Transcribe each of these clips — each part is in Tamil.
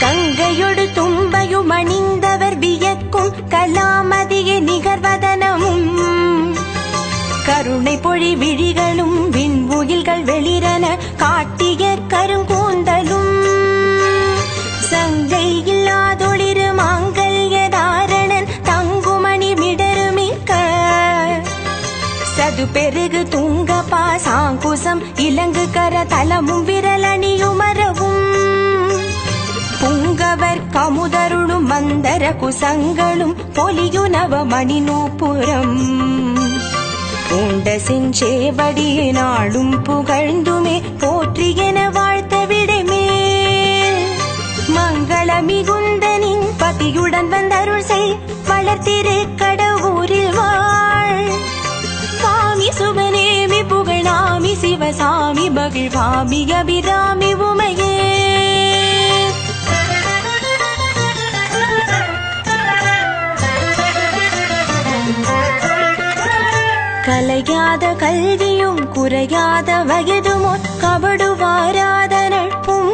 கங்கையொடு தும்பையும் அணிந்தவர் வியக்கும் கலாமதியை நிகர்வதனமும் கருணை பொழி விழிகளும் விண்முகில்கள் வெளிரன காட்டிய கருங்கூந்தலும் சங்கை இல்லாதொளிரு மாங்கல்ய தாரணன் தங்குமணி மிடருமிக்க சது பெருகு தூங்க பாசாங்குசம் இலங்கு கர தலமும் விரலணியுமரவும் புங்கவர் கமுதருளும் மந்தர குசங்களும் பொலியுனவ மணி நூப்புரம் பூண்ட செஞ்சேவடியை நாளும் புகழ்ந்துமே போற்றி என வாழ்த்த விடைமேல் மங்கள மிகுந்தனின் பதியுடன் வந்தருள் செய் வளர்த்திரு கடவுரில் வாழ் சாமி சுபநேமி புகழாமி சிவசாமி மகிழ்வாமி அபிராமி உமையே கலையாத கல்வியும் குறையாத வயதுமோ கபடு வாராத நட்பும்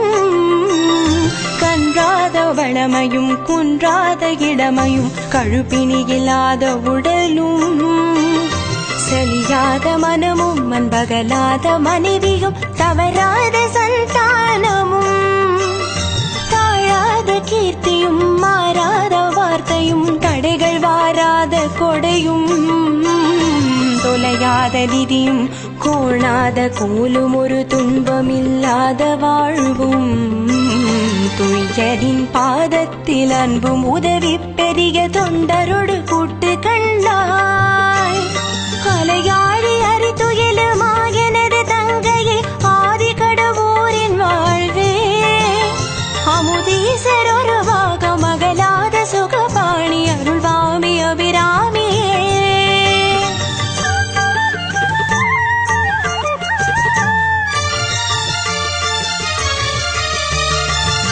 கன்றாத வளமையும் குன்றாத இடமையும் கழுப்பினி இல்லாத உடலும் செலியாத மனமும் மண்பகலாத மனைவியும் தவறாத சந்தானமும் தாழாத கீர்த்தியும் மாறாத வார்த்தையும் தடைகள் வாராத கொடையும் தொலையாத நிதியும் கோணாத கோலும் ஒரு துன்பமில்லாத வாழ்வும் துயரின் பாதத்தில் அன்பும் உதவி பெரிய தொண்டரோடு கூட்டு கண்டாய் அலையாழி அறிதுயிலுமா எனது தங்கையே ஆதி கடவுரின் வாழ்வே அமுதீசர் ஒருவாக மகளாத சுகபாணி அருள்வாமி அபிராமியே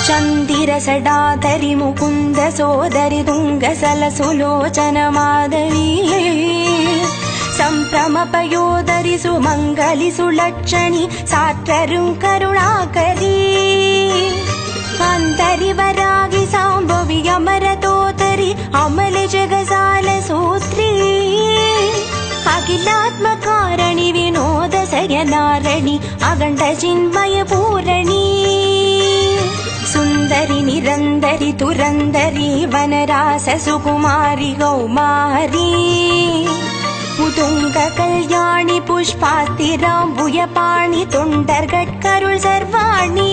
चंदिर सडाधरि मुकुंद सोदरि तुंग सलसुलोचन माधवी संप्रम पयोदरि सुमंगलि सुलक्षणि सात्ररुं करुणाकरी अंतरि वरागि सांभवि अमरतोतरि अमल जगसाल सूत्री अखिलात्मकारणि विनोद सयनारणि अगंड चिन्मय पूरणि सुंदरी निरंदरी तुरंदरी वनरास सुकुमारी गौमारी पुतुंग कल्याणी पुष्पातिराम्बुयपाणि तुंडर्गट्करुள் सर्वाणि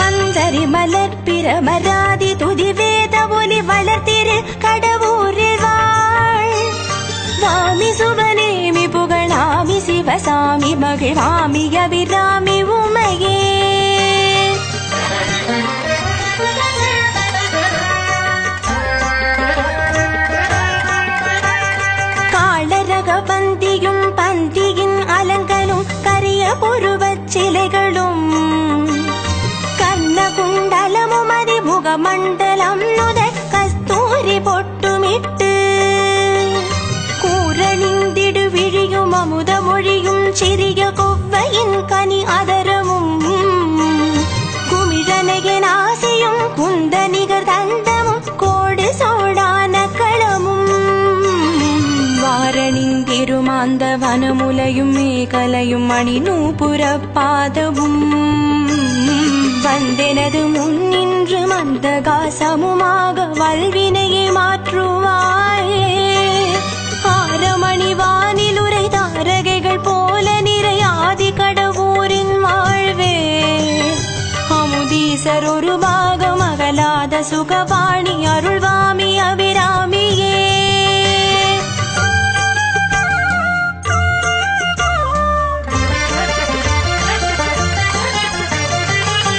अंदरि मलर्पिरमरादि तुதி வேத ஒலி வளர்த்திரு கடவுரில் வாழ் வாமி சுபநேமி புகழாமி சிவசாமி மகிழ்வாமி அபிராமி உமையே பந்தியும் பந்தியின் அலங்கலும் கரிய புருவச் சிலைகளும் கண்ண குண்டலமும் அதிமுக மண்டலம் நுத கஸ்தூரி பொட்டுமிட்டு கூரணிந்திடு விழியும் அமுத மொழியும் சிறிய கொவ்வையின் கனி அதரமும் குமிழனையின் ஆசையும் குந்த நிகர் தந்தமும் கோடு சோடான களமும் வாரணிந்திருமாந்த வனமுலையும் மேகலையும் மணி நூபுரப்பாதவும் வந்தெனது முன்னின்று மந்தகாசமுமாக வல்வினையை மாற்றுவாயே ஆரமணி வானில் உரை தாரகைகள் போல நிறையாதி கடவுரின் வாழ்வே அமுதீசர் ஒரு பாகம் அகலாத சுகவாணி அருள்வாமி அபிராமியே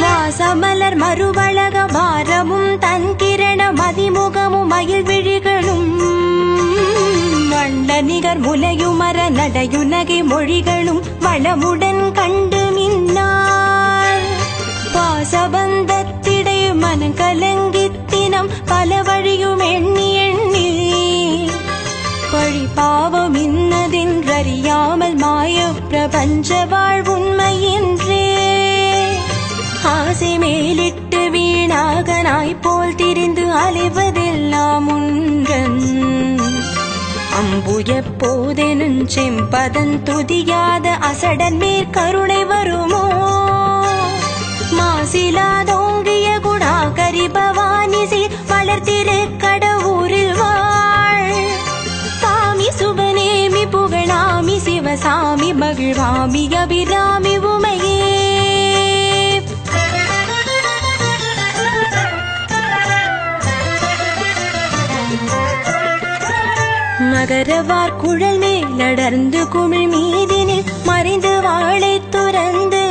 வாசமலர் மறுவழக பாரமும் தன் கிரண மதிமுகமும் மயில் விழிகளும் வண்ட நிகர் முலையுமர நடையுனகை மொழிகளும் வளமுடன் கண்டு மின்னார் பாசபந்தத்திடை மனம் கலங்கித்தினம் பல வழியும் எண்ணி எண்ணி பழி பாவம் இன்னதென்றறியாமல் மாய பிரபஞ்ச வாழ்வுண்மையின்றே ஆசை மேலிட்டு வீண அலைவதெல்லாம் ஒன்றன் அம்பு எப்போதெனும் செம்பதன் துதியாத அசடன் மேற்கருணை வருமோ மாசிலாதோங்கிய குணாகரி பவானிசி வளர்த்திரு கடவுரில் வாழ் சாமி சுபநேமி புகழாமி சிவசாமி மகிழ்வாமி அபிராமி உமையே மகரவார் குழல் மேலடர்ந்து குமிழ் மீதினில் மறைந்து வாழை துறந்து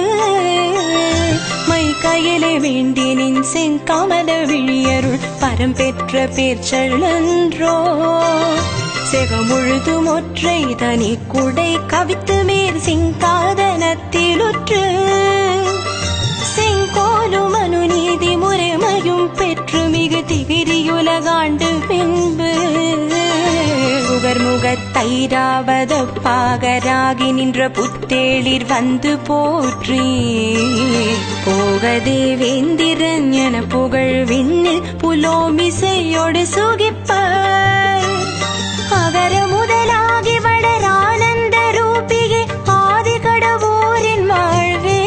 மை கையிலே வேண்டினின் செங்கமல விழியருள் பரம் பெற்ற பேர்ச்சென்றோ செகமுழுதும் ஒற்றை தனி குடை கவித்து மேற் சிங்காதனத்திலுற்று செங்கோலும் அனுநீதி முறைமையும் பெற்று மிகு திகிரியுலகாண்டு பின்பு முகத்தைராவத பாகராகி நின்ற புத்தேளிர் வந்து போற்றி போகதே வேந்திரன் என புகழ் விண்ணில் புலோமிசையோடு சுகிப்ப அகர முதலாகி வளரானந்த ரூபிகை ஆதி கடவுரின் வாழ்வே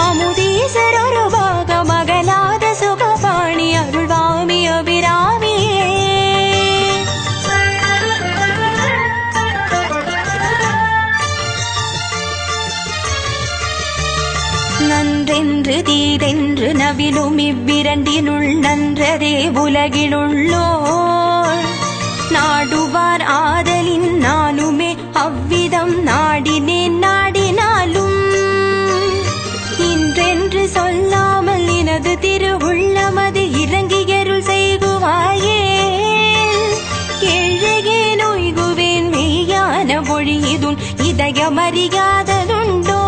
அமுதீசர் ஒரு பாக மகளாத சுகபாணி அருள்வாமி அபிராமியே நன்றென்று தீரென்று நவிலும் இவ்விரண்டினுள் நன்றதே உலகிலுள்ளோர் நாடுவார் ஆதலின் நானுமே அவ்விதம் நாடினேன் நாடினாலும் இன்றென்று சொல்லாமல் எனது திருவுள்ளமது இறங்கியருள் செய்குவாயே ஏழையே நோய்குவேன் மெய்யான மொழியுதுன் இதயமறியாததுண்டோ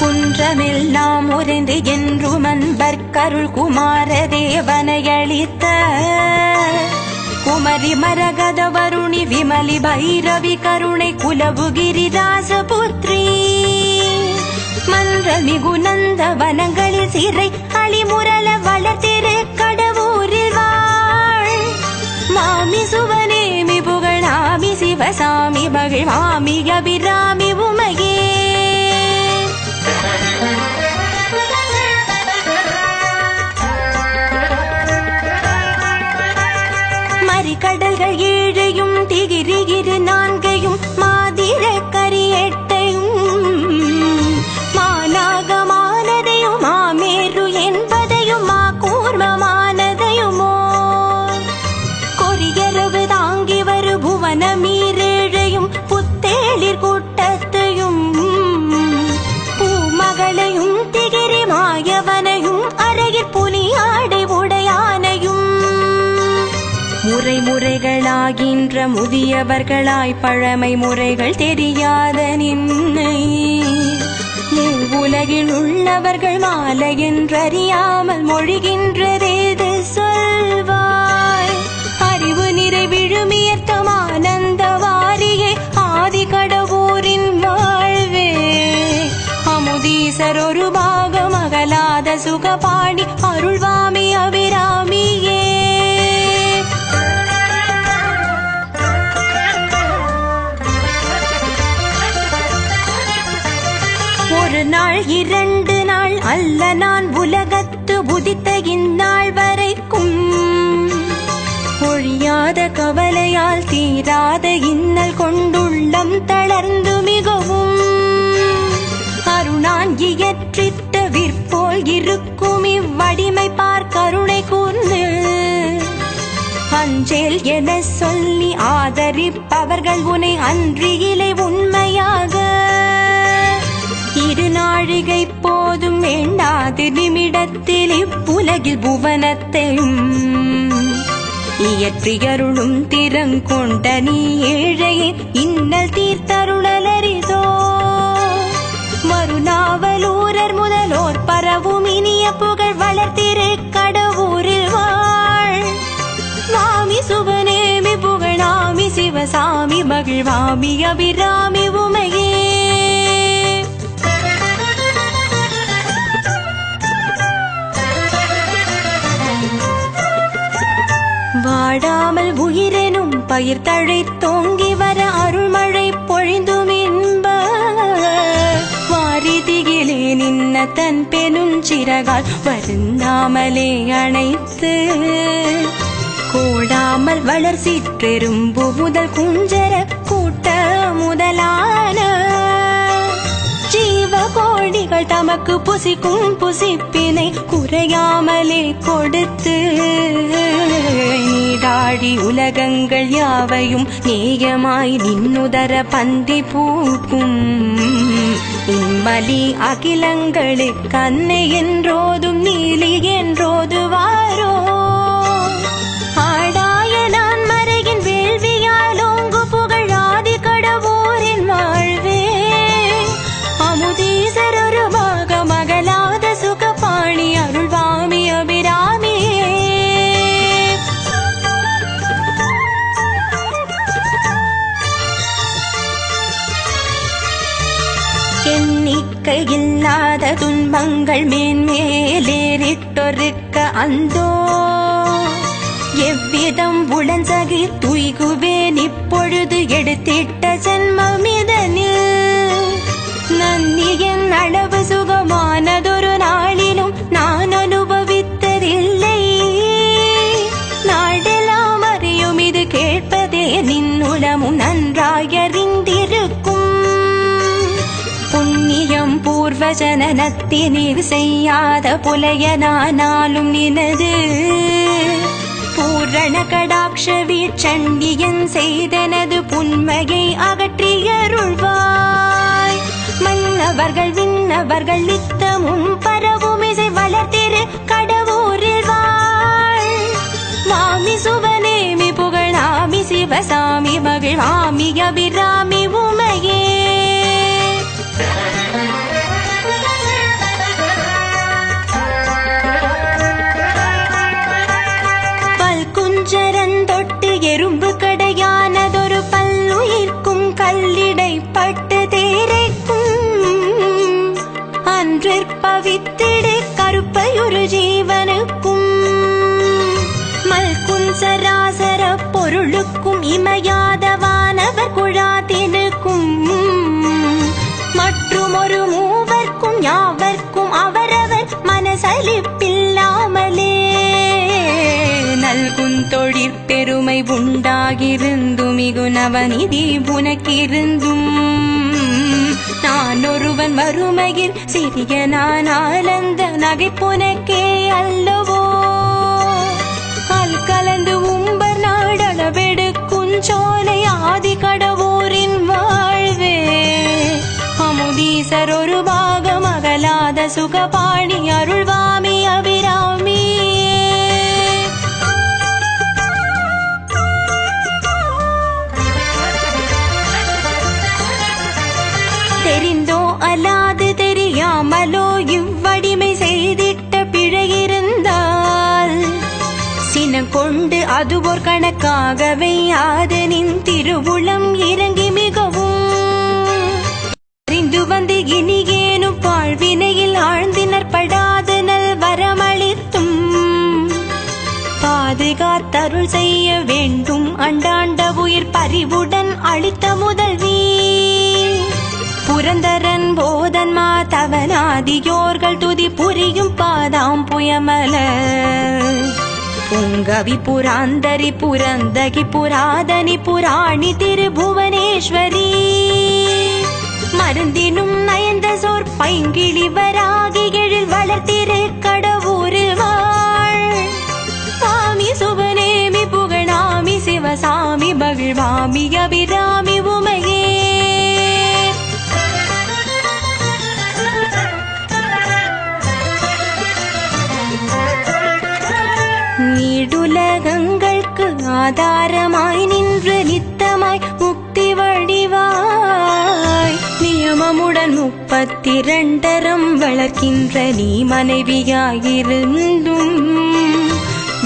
குன்றமெல்லாம் உறைந்து என்றும் அன்பர்க்கருள் குமார தேவனையளித்த குமரி மரகத வருணி விமலி பைரவி கருணை குலவுகிரி ராசபுத்ரி மன்ற மிகுநந்த வனங்களில் சிறை அழிமுரள வளர்த்திரு கடவுரில் வாழ் மாமி சுவனேமி புகழாமி சிவசாமி மகிழ்வாமி அபிராமி உமையே மறிகடல்கள் ஏழையும் திகிரிகிரு நான்கையும் மாதிர கரியெட்டையும் மானாகமானதையும் மாமேரு என்பதையும் மா கூர்மமானதையுமோ கொரியரவு தாங்கி வரு புவன மீரேழையும் புத்தேளிர் கூட்டத்தையும் பூமகளையும் திகிரி மாயவனையும் அரையிற் புலியாடை உடையானையும் முறை முறைகளாகின்ற முதியவர்களாய் பழமை முறைகள் தெரியாத நின்னை உலகில் உள்ளவர்கள் மாலை என்றறியாமல் மொழிகின்றதேது சொல்வாய் அறிவு நிறைவிழுமியர்த்தம் ஆனந்த வாரியே ஆதி கடவுரின் வாழ்வே அமுதீசர் ஒரு பாகம் அகலாத சுகபாணி அருள்வாமி அபிராமியே ஒரு நாள் இரண்டு நாள் அல்ல நான் உலகத்து உதித்த இந்நாள் வரைக்கும் ஒழியாத கவலையால் தீராத இன்னல் கொண்டுள்ளம் தளர்ந்து மிகவும் அருணான் இயற்றிட்ட விற்போல் இருக்கும் இவ்வடிமை பார்க்கருணை கூர்ந்து அஞ்சேல் என சொல்லி ஆதரிப்பவர்கள் உனை அன்றியிலே உண்மையாக இரு நாழிகை போதும் வேண்டாது நிமிடத்தில் இப்புலகில் புவனத்தையும் இயற்றியருளும் திறங்கொண்ட நீ ஏழையே இன்னல் தீர்த்தருளலரிதோ மறுநாவலூரர் முதலோர் பரவும் இனிய புகழ் வளர்த்திரு கடவுரில் வாழ் சுவாமி சுபநேமி புகழாமி சிவசாமி மகிழ்வாமி அபிராமி உமையே வாடாமல் உயிரெனும் பயிர் தழைத்தோங்கி வர அருள்மழை பொழிந்தும் இன்ப வாரிதியிலே நின்ன தன் பெருஞ்சிறகால் வருந்தாமலே அணைத்து கோடாமல் வளர் சிற்றெரும்பு முதல் குஞ்சர கூட்ட முதலான ஜீவ கோடிகள் தமக்கு புசிக்கும் புசிப்பினை குறையாமலே கொடுத்து நீடாடி உலகங்கள் யாவையும் நேயமாய் நின்னுதர பந்தி பூக்கும் இம்மலி அகிலங்களுக்கு அன்னை என்றோதும் நீலி என்றோதுவாரோ ஆடாய நான் மறையின் வேள்வியாலோங்கு புகழாதி கடவுரின் வாழ்வே அமுதீசர் ஒரு மகளாத சுகபாணி அருள்வாமி அபிராமியே எண்ணிக்கை இல்லாத துன்பங்கள் மேன்மேலேறிட்டொருக்க அந்தோ எவ்விதம் உளஞ்சகி துய்குவேன் இப்பொழுது எடுத்திட்ட ஜென்மமிதனில் நன்னியின் அளவு சுகமானதொரு நாளிலும் நான் அனுபவித்ததில்லை நாடெல்லாம் அறியும் இது கேட்பதே நின்னுளமும் நன்றாயறிந்திருக்கும் புண்ணியம் பூர்வ ஜனனத்தினீர் செய்யாத புலையனானாலும் நினது பூரண கடாட்ச வீச்சண்டியன் செய்தனது புன்மையை அகற்றியருள்வாய் மன்னவர்கள் விண்ணவர்கள் நித்தமும் பரவும் இசை வளர்த்திரு கடவுரில் வாழ் வாமி சுவனேமி புகழாமி சிவசாமி மகிழ்வாமி அபிராமி உமையே குஞ்சரந்தொட்டு எறும்பு கடையானதொரு பல்லுயிர்க்கும் கல்லிடை பட்டு தேரைக்கும் அன்றிற்பவித்திடு கருப்பையொரு ஜீவனுக்கும் மல்கும் சராசர பொருளுக்கும் இமையாதவானவர் குழாத்தினுக்கும் மற்றும் ஒரு மூவர்க்கும் யாவர்க்கும் அவரவர் மனசலிப்பில்லாமலே நல்கும் தொழிற்பெருமை உண்டாகிருந்தும் மிகு நவநிதி உனக்கிருந்தும் நான் ஒருவன் வறுமையில் சிறிய நான் ஆனந்த நகைப்புனக்கே அல்லவோ அல் கலந்து உம்பர் நாடளவெடுக்கும் சோலை ஆதி கடவுரின் வாழ்வே அமுதீசர் ஒரு பாகம் அகலாத சுகபாணி அருள்வாமி அபிராமி தெரிந்தோ அல்லாது தெரியாமலோ இவ்வடிமை செய்திட்ட பிழையிருந்தால் சினம் கொண்டு அது ஒரு கணக்காகவே ஆதனின் திருவுளம் இறங்கி மிகவும் அறிந்து வந்து இனியேனும் பாழ்வினையில் ஆழ்ந்தினர் படாத நல் வரமளித்தும் பாதுகாத்தருள் செய்ய வேண்டும் அண்டாண்ட உயிர் பறிவுடன் அளித்த முதல்வி புரந்தரன் போதன் மாதவனாதியோர்கள் துதி புரியும் பாதாம் புயமல புங்கவி புராந்தரி புரந்தகி புராதனி புராணி திருபுவனேஸ்வரி மருந்தினும் நயந்த சோர் பைங்கிழி வராகி எழில் வளர்த்திரு கடவுரில் வாழ் சாமி சுபநேமி புகழாமி சிவசாமி மகிழ்வாமி அபிராமி உமையே நீடுலகங்களுக்கு ஆதாரமாய் நின்று நித்தமாய் முக்தி வடிவாய் நியமமுடன் 32 வளர்க்கின்ற நீ மனைவியாயிருந்தும்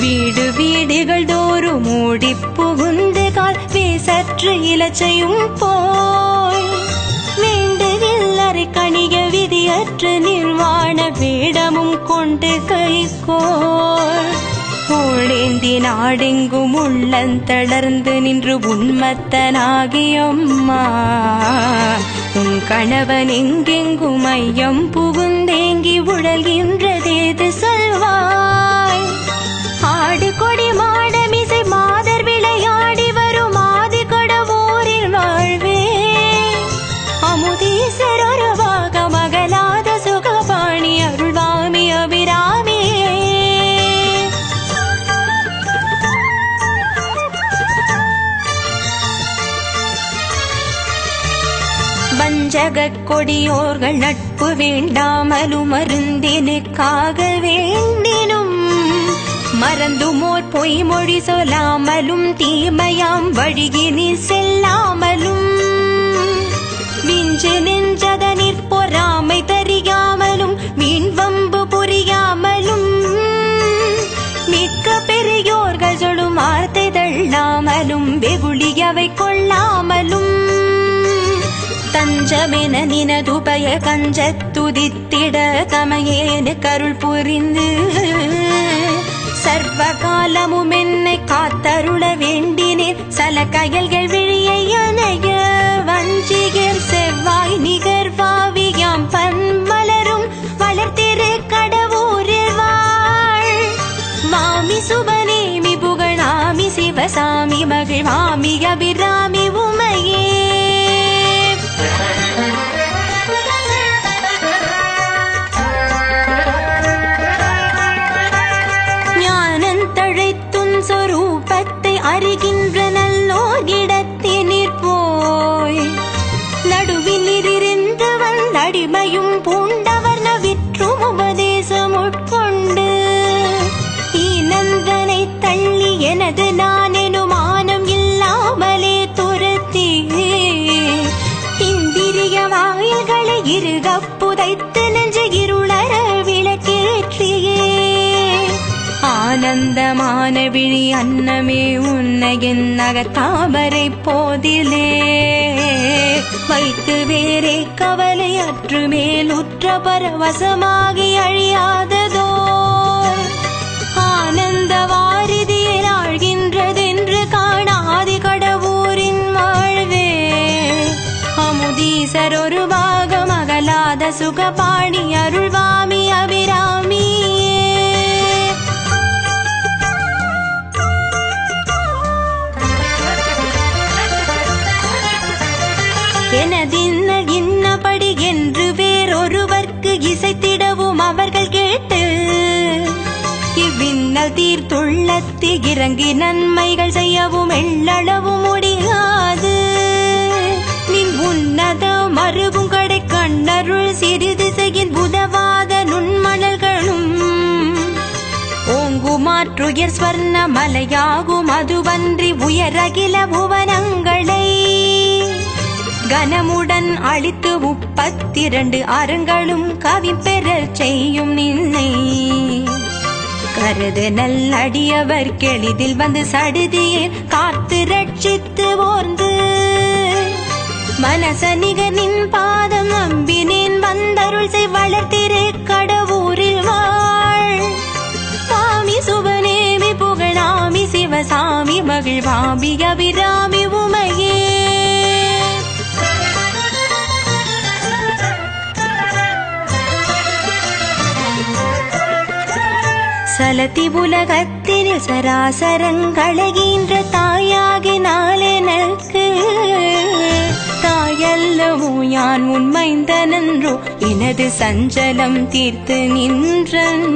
வீடு வீடுகள் தோறும் ஓடி புகுந்து கால் பேசற்று இலச்சையும் போய் வேண்டுகில்லறை கணிக விதியற்று நிர்வாண வேடமும் கொண்டு கைகோள் தோளேந்தி நாடெங்கும் உள்ளந்தளர்ந்து நின்று உன்மத்தனாகியம்மா உன் கணவன் எங்கெங்கும் மையம் புகுந்தேங்கி உழல்கின்றதேது சொல்வாய். ஆடு கொடி மாடமிசை மாதர் விளையாடி வரும் ஆதி கடவுரின் வாழ்வே அமுதீசர் ஒருவாக மகளாத சுகபாணி அருள்வாமி அபிராமி. வஞ்சகக் கொடியோர்கள் நட்பு வேண்டாமலும் மருந்தினுக்காக வேண்டினும் மறந்துமோர் பொய்மொழி சொல்லாமலும் தீமையாம் வழியினில் செல்லாமலும் விஞ்சு நெஞ்சதனிற் பொறாமை தறியாமலும் மீன் வம்பு புரியாமலும் மிக்க பெரியோர்கள் சொல்லும் வார்த்தை தள்ளாமலும் வெகுளியவை கொள்ளாமலும் தஞ்சமென நினதுபய கஞ்சத்துதித்திட தமையேனு கருள் புரிந்து சர்வகாலமும் என்னை காத்தருள வேண்டினேன். சல கயல்கள் விழியை அணைய வஞ்சிகர் செவ்வாய் நிகர் வாவியாம் பன்மலரும் வளர்த்திரு கடவுரில் வாழ் மாமி சுபநேமி புகழாமி சிவசாமி மகிழ்வாமி அபிராமி உமையே. சொரூபத்தை அறிகின்ற நல்லோர் இடத்தினிற் போய் நடுவில் இருந்து வந்தடிமையும் பூண்டவர் நவிற்றும் உபதேசம் உட்கொண்டு ஈனந்தனை தள்ளி எனது நான் எனுமானம் இல்லாமலே துரத்தி இந்திரிய வாயில்களை இருகப் புதைத்து நெஞ்சு இருளற விளக்கேற்றியே ஆனந்தமான விழி அன்னமே உன்னை என் நகத்தாமரை போதிலே வைத்து வேறே கவலை அற்று மேலுற்ற பரவசமாகி அழியாததோ ஆனந்த வாரிதியில் ஆழ்கின்றதென்று காணாதி கடவுரின் வாழ்வே அமுதீசர் ஒரு பாகம் அகலாத சுகபாணி அருள்வாமி அபிராமி. எனதின்ன இன்னபடி என்று வேறொருவர்க்கு இசைத்திடவும் அவர்கள் கேட்டு இவ்வின்னல் தீர்த்துள்ளத்தி இறங்கி நன்மைகள் செய்யவும் எள்ளளவும் முடியாது. நின் உன்னத மருகும் கடை கண்ணருள் சிறிது செய்யின் புதவாத நுண்மணல்களும் ஓங்குமாற்றுயர் ஸ்வர்ண மலையாகும் அதுவன்றி உயரகில புவனங்களை கனமுடன் அழித்து 32 அறங்களும் கவி பெறச் செய்யும் நின்னை கருது நல்லடியவர் கெளிதில் வந்து சடுதியே காத்து ரட்சித்து ஓர்ந்து மனசனிக நின் பாதம் நம்பினேன் வந்தருள் செய் வளர்த்திரு கடவுரில் வாழ் சாமி சுபநேமி புகழாமி சிவசாமி மகிழ்வாமி அபிராமி உமையே. சலத்தி உலகத்தினில் சராசரங்களகின்ற தாயாகினால் எனக்கு தாயல்லவோ யான் உண்மைந்தனன்றோ எனது சஞ்சலம் தீர்த்து நின்றன்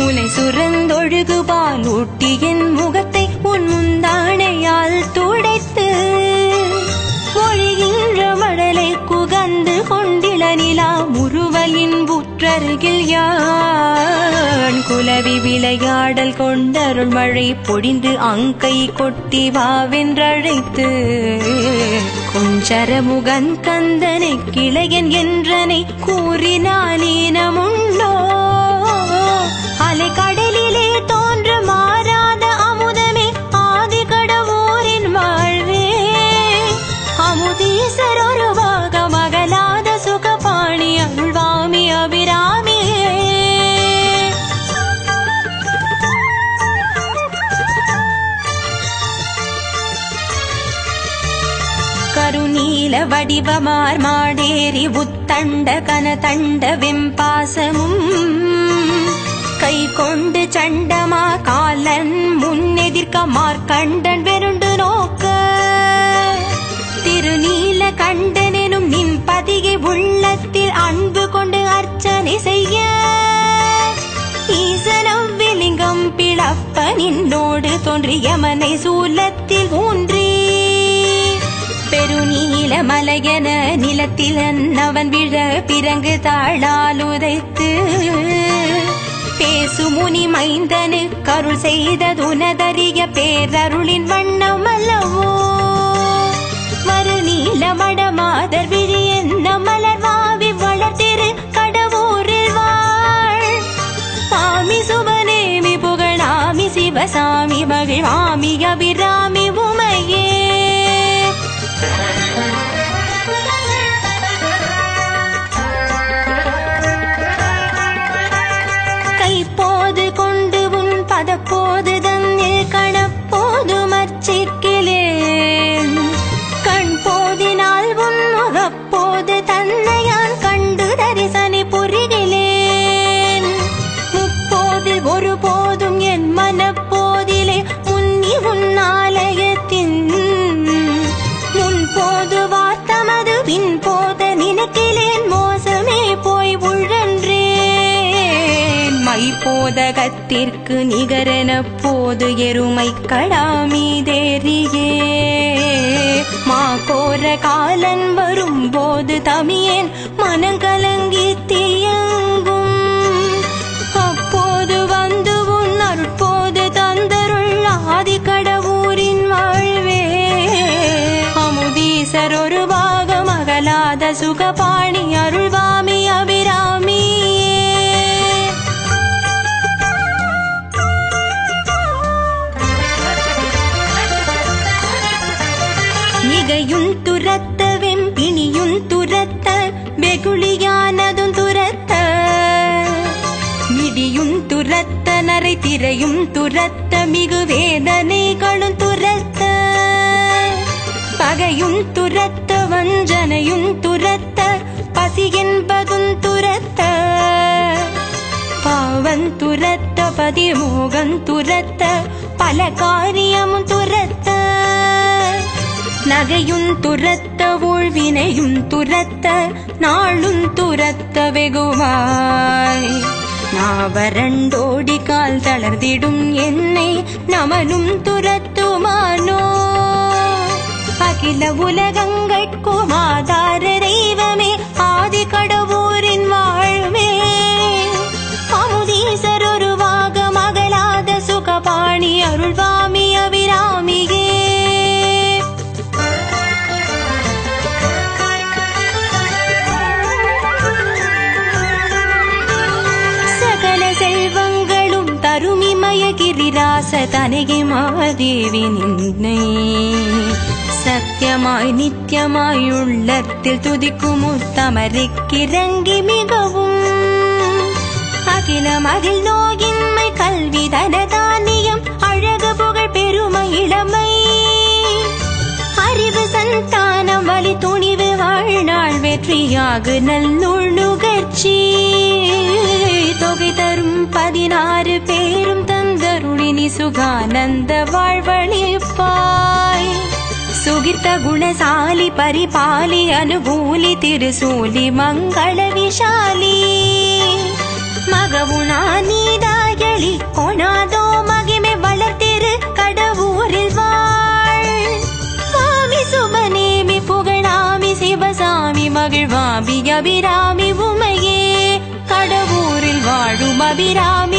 உனை சுரந்தொழுகு பால் ஊட்டி என் முகத்தை உன் முந்தானையால் துடைத்து ஒழிகின்ற மடலை குகந்து கொண்டில நிலா முறுவலின் புற்றருகில் யான் குலவி விளையாடல் கொண்டருள் மழை பொழிந்து அங்கை கொட்டி வாவென்றழைத்து கொஞ்சரமுகன் கந்தனை கிளையன் என்றனை கூறினால் ஈனமுண்டோ அலை கடலிலே தோன்ற மாறாத அமுதமே ஆதி கடவுரின் வாழ்வே அமுதீசர் ஒரு பாக மகளாத சுகபாணி அருள்வாமி அபிராமி. வடிவமார் மாடேறி உத்தண்ட கனதண்ட வெம்பாசமும் கை கொண்டு சண்டமா காலன் முன்னெதிர்க்க மார்க்கண்டன் வெருண்டு நோக்க திருநீல கண்டனும் நின் பதிகை உள்ளத்தில் அன்பு கொண்டு அர்ச்சனை செய்ய ஈசனவ்விலிங்கம் பிளப்ப நின்னோடு தோன்றிய மனை சூலத்தில் ஊன்றி பெருநீல மலையன நிலத்தில் அவன் விழ பிறங்கு தாழால் உதைத்து பேசுமுனி மைந்தனு கருள் செய்ததுனதறிய பேரருளின் வண்ணம் அல்லவோ மறுநீல மடமாதர் விழி என்ன மலர்வாவி வளர்த்திரு கடவுரில் வாழ் சாமி சுபநேமி புகழாமி சிவசாமி மகிழ்வாமி அபிராமி உமையே கைப்போது கொண்டு உன் பதப்போது தன்னில் கணப்போது மர்ச்சிக்கிலேன் கண் போதினால் உன் முகப்போது தன்னையான் கண்டு தரிசனை புரிகிலேன் முப்போதில் ஒரு போதும் என் மனப்போதிலே முன்னி உன்னாலயத்தின் முன்போது வார்த்தமது பின் போத நினைக்கிலேன் மோசமே போய் உழன்றேன் மைப்போதகத்திற்கு நிகரென போது எருமை கடாமீதேறியே மாகோர காலன் வரும்போது தமியேன் மனங்கலங்கி தீயங்கும் அப்போது வந்து உன் அருட்போது தந்தருள் ஆதி கடவுரின் வாழ்வே அமுதீசர் ஒரு பாகம் அகலாத சுகபாணி அருள்வாமி அபிராமி மிகையும் துரத்த வெம்பிணியும் துரத்த வெகுளியானதும் துரத்த மிடியும் துரத்த நரை திரையும் துரத்த மிகு வேதனைகளும் துரத்த பகையும் துரத்த வஞ்சனையும் துரத்த பசி என்பதும் துரத்த பாவன் துரத்த பதிமோகன் துரத்த பல காரியமும் துரத்த நகையும் துரத்த ஊழ்வினையும் துரத்த நாளும் துரத்த வெகுவாய் நாவரண்டோடி கால் தளர்ந்திடும் என்னை நமனும் துரத்துமானோ அகில உலகங்கட்கும் ஆதார தெய்வமே ஆதி கடவுரின் வாழ்வே அமுதீசர் ஒருவாக மகளாத சுகபாணி அருள்வாமி அபிராமியே செல்வங்களும் தருமிமய கிரிராச தனகி மாதேவி நின்னை சத்தியமாய் நித்தியமாய் உள்ளத்தில் துதிக்கும் உத்தமருக்கிறங்கி மிகவும் அகிலம் அதில் நோயின்மை கல்வி தனதானியம் அழகு புகழ் பெருமை இளமை அறிவு சந்தானம் வழி துணிவு வாழ்நாள் வெற்றியாகு நல்லுள் நுகர்ச்சி தொகை தரும் 16 பேரும் தந்தருளினி சுகானந்த வாழ்வழிப்பாய் சுகித்த குணசாலி பரிபாலி அனுகூலி திருசூலி மங்கள விஷாலி மகவுணா நீதாயளி கொணாதோ மகிமை வளர்த்திரு கடவுரில் வாழ் சுவாமி சுபநேமி புகழாமி சிவசாமி மகிழ்வாமி அபிராமி உமையே கடவுரில் வாழும் அபிராமி